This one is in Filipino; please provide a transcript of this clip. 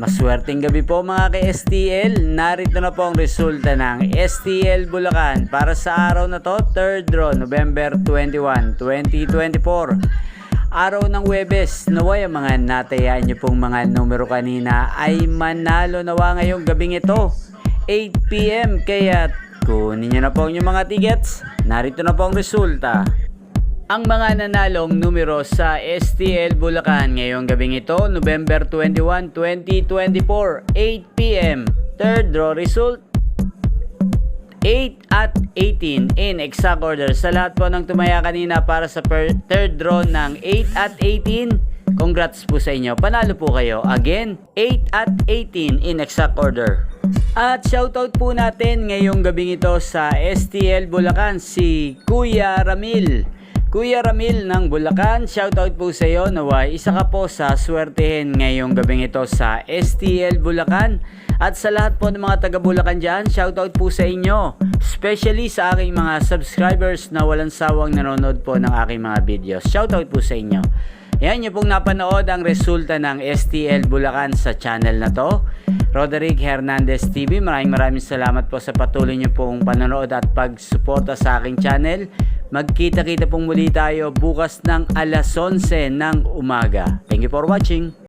Maswerteng gabi po mga ka-STL. Narito na po ang resulta ng STL Bulacan para sa araw na to, 3rd draw, November 21, 2024. Araw ng Huwebes, naway ang mga natayaan nyo pong mga numero kanina ay manalo nawa ngayong gabing ito, 8 PM. Kaya kunin nyo na po yung mga tickets. Narito na po ang resulta. Ang mga nanalong numero sa STL Bulacan ngayong gabing ito, November 21, 2024, 8 PM. Third draw result, 8 at 18 in exact order. Sa lahat po ng tumaya kanina para sa third draw ng 8 at 18, congrats po sa inyo. Panalo po kayo. Again, 8 at 18 in exact order. At shoutout po natin ngayong gabing ito sa STL Bulacan si Kuya Ramil. Kuya Ramil ng Bulacan, shoutout po sa iyo. Naway, isa ka po sa swertehin ngayong gabing ito sa STL Bulacan. At sa lahat po ng mga taga Bulacan dyan, shoutout po sa inyo. Especially sa aking mga subscribers na walang sawang nanonood po ng aking mga videos. Shoutout po sa inyo. Yan, nyo pong napanood ang resulta ng STL Bulacan sa channel na to. Roderick Hernandez TV, maraming salamat po sa patuloy nyo pong panonood at pagsuporta sa aking channel. Magkita-kita pong muli tayo bukas ng alas 11 ng umaga. Thank you for watching.